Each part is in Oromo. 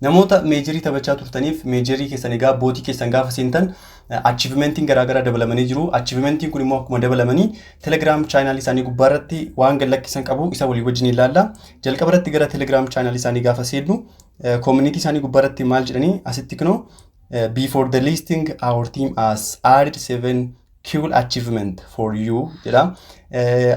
namoota meejarii taphachaa turtaniif meejarii keessan egaa bootii keessan gaafa seentan achievementiin garaagaraa dabalamanii jiru. Achievementiin kun immoo akkuma dabalamanii Telegram channel isaanii gubbaarratti waan gadlakkisan qabu isa walii wajjin ilaalla. Jalqaba irratti gara Telegram channel isaanii gaafa seennu community isaanii gubbaarratti maal jedhanii asitti kunoo before the listing our team has added 7 cool achievement for you jedha.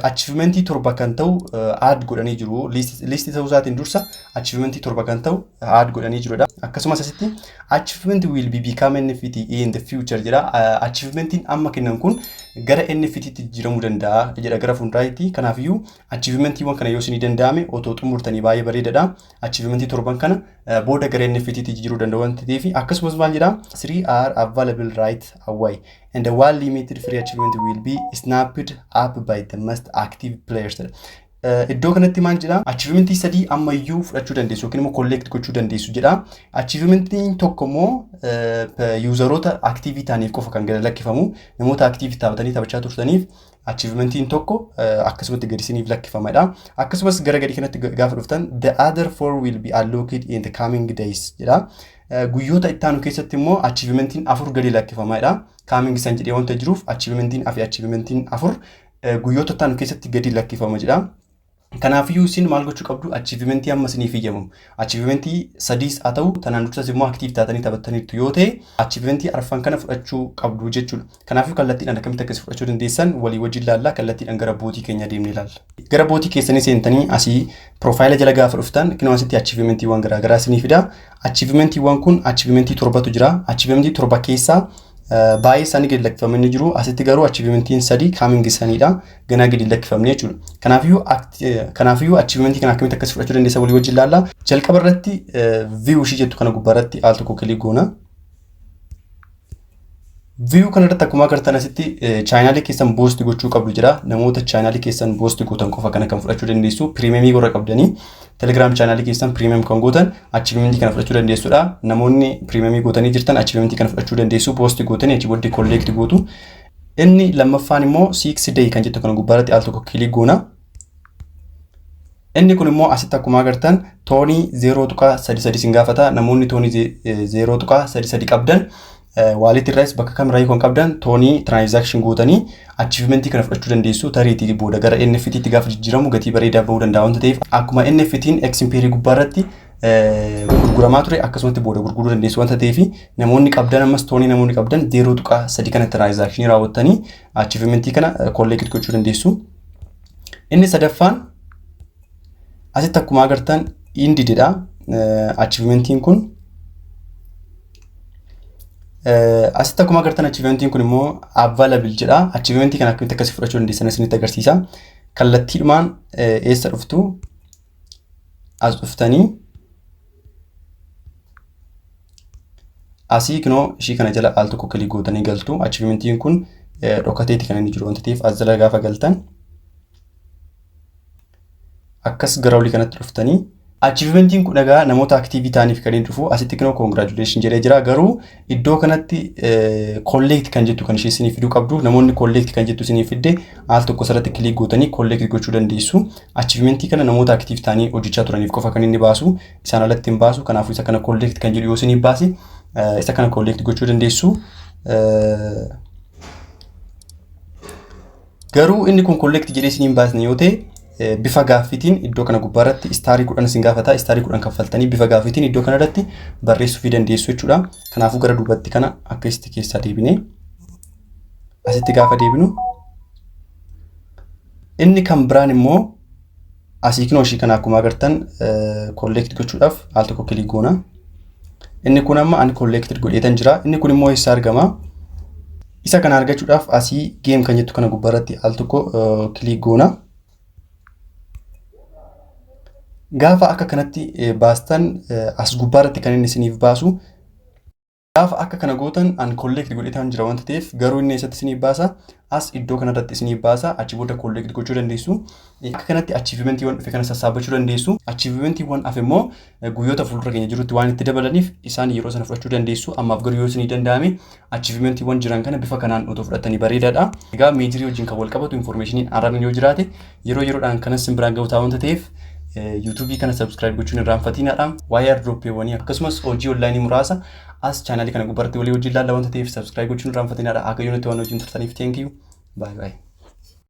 Achievementii torba kan ta'u add godhanii jiru. List ta'uu isaatiin dursa achievementii torba kan ta'u add godhanii jirudha. Akkasumas asitti achievement will be become NFT in the future jedha. Achievementiin amma kennan kun gara NFT tti jijjiiramuu danda'a jedha gara fuulduraatti. Kanaafiyyuu achievementiiwwan kana yoo isinii danda'ame otoo xumurtanii baay'ee bareedaadha. Achievementii torban kana booda gara NFT tti jijjiiruu danda'u waan ta'eef akkasumas maal jedha 3 are available right away and the one limited free achievement will be snapped up by the most active players. Iddoo kanatti maal jedha achievementii sadii ammayyuu fudhachuu dandeessu yookiin immoo collect gochuu dandeessu jedha. Achievementiin tokko immoo useroota active ta'aniif qofa kan gad lakkifamu. Namoota active taphatanii taphachaa turtaniif achievementiin tokko akkasumatti gadi isiniif lakkifamadha. Akkasumas gara gadi kanatti gaafa dhuftan the other 4 will be allocated in the coming days jedha. Guyyoota itti aanu keessatti immoo achievementiin 4 gadi lakkifamadha. Coming san jedhee wanta jiruuf achievementiin afi achievementiin 4 guyyoota itti aanu keessatti gadi lakkifama jedha. Kanaafiyyuu isin maal gochuu qabdu achievementii amma isiniif iyyamu. Achievementii sadiis haa ta'u tanaan dursas immoo active taatanii taphattaniirtu yoo ta'e achievementii arfan kana fudhachuu qabdu jechuudha. Kanaafuu kallattiidhaan akkamitti akkasii fudhachuu dandeessan walii wajjin ilaalla. Kallattiidhaan gara bootii keenya deemnee ilaalla. Gara bootii keessanii seentanii asii profaayila jala gaafa dhuftan kinoo asitti achievementiiwwan garaagaraa isinii fida. Achievementiiwwan kun achievementii torbatu jira. Achievementii torba keessaa baay'ee isaanii gadi lakkifamanii jiru. Asitti garuu achievementiin sadii coming isaaniidha. Ganaa gadi lakkifamne jechuudha. Kanaafiyyuu achievementii kana akkamitti akkasii fudhachuu dandeessa walii wajjin ilaalla. Jalqaba irratti view ishii jettu kana gubbaarratti al tokko kilik goona. View kana irratti akkuma agartan asitti chaanaalii keessan boost gochuu qabdu jira. Namoota chaanaalii keessan boost gootan qofa kana kan fudhachuu dandeessu. Premiumii warra qabdanii Telegram chaanaalii keessan premium kan gootan achievementii kana fudhachuu dandeessudha. Namoonni premiumii gootanii jirtan achievementii kana fudhachuu dandeessu. Boost gootanii achi booddee collect gootu. Inni lammaffaan immoo 6 day kan jettu kana gubbaarratti al tokko kilik goona. Inni kun immoo asitti akkuma agartan toonii 0.33 sin gaafata. Namoonni toonii 0.33 qabdan wallet irraas bakka kamirraa kan qabdan toonii transaction gootanii achievementii kana fudhachuu dandeessu. Tariitii booda gara NFT tti gaafa jijjiiramu gatii bareedaa bahuu danda'a waan ta'eef akkuma NFT'n Xperia gubbaarratti gurguramaa ture akkasumatti booda gurguruu dandeessu waan ta'eef namoonni qabdan ammas toonii namoonni qabdan 0.3 kana transaction raawwattanii achievementii kana collect gochuu dandeessu. Inni sadaffaan asitti akkuma agartan indididha. Achievementiin kun asitti akkuma agartan achievementiin kun immoo available jedha. Achievementii kana akkamitti akkasii fudhachuu dandeessan isinitti agarsiisa. Kallattiidhumaan eessa dhuftu as dhuftanii asii kunoo ishii kana jala al tokko kilik gootanii galtu. Achievementiin kun dhokateeti kan inni jiru waan ta'eef as jala gaafa galtan akkas gara olii kanatti dhuftanii achievementiin kun egaa namoota active ta'aniif kan inni dhufu asitti kunoo congratulation jedhee jira. Garuu iddoo kanatti collect kan jettu kan ishee isiniif fiduu qabdu. Namoonni collect kan jettu isiniif fidde al tokko sarratti kilik gootanii collect gochuu dandeessu. Achievementii kana namoota active ta'anii hojjechaa turaniif qofa kan inni baasu. Isaan alatti hin baasu. Kanaafuu isa kana collect kan jedhu yoo isiniif baase isa kana collect gochuu dandeessu. Garuu inni kun collect jedhee isiniif baasne yoo ta'e bifa gaaffitiin iddoo kana gubbaarratti istaarii 10 isin gaafata. Istaarii 10 kaffaltanii bifa gaaffitiin iddoo kana irratti barreessuu dandeessu jechuudha. Kanaafuu gara duubatti kana akka isti keessaa deebinee asitti gaafa deebinu inni kan biraan immoo asii kinoo ishii kana akkuma agartan collect gochuudhaaf al tokko kilik goona. Inni kun amma uncollected godheetan jira. Inni kun immoo eessa argama? Isa kana argachuudhaaf asii game kan jettu kana gubbaarratti al tokko kilik goona. Gaafa akka kanatti baastan as gubbaarratti kan inni isiniif baasu gaafa akka kana gootan uncollect godheetan jira waan ta'eef garuu inni eessatti isiniif baasa as iddoo kanarratti isiniif baasa achi booda collect gochuu dandeessu. Akka kanatti achievementiiwwan dhufe kana sassaabachuu dandeessu. Achievementiiwwan hafe immoo guyyoota fuuldura keenya jirutti waan itti dabalaniif isaan yeroo sana fudhachuu dandeessu. Ammaaf garuu yoo isinii danda'ame achievementiiwwan jiran kana bifa kanaan otoo fudhatanii bareedaadha. Egaa meejirii wajjin kan wal qabatu informationiin araan yoo jiraate yeroo yeroodhaan kanas biraan ga'u ta'a waan ta'eef YouTube kana subscribe gochuun irraanfatinaadha. Waa'ee airdroppiiwwanii akkasumas hojii online muraasa as channel kana gubbaatti walii hojii ilaalla wanta ta'eef subscribe gochuun irraanfatinaadha. Akka yoonatti waan hojiin turtaniif thank you. Bye bye.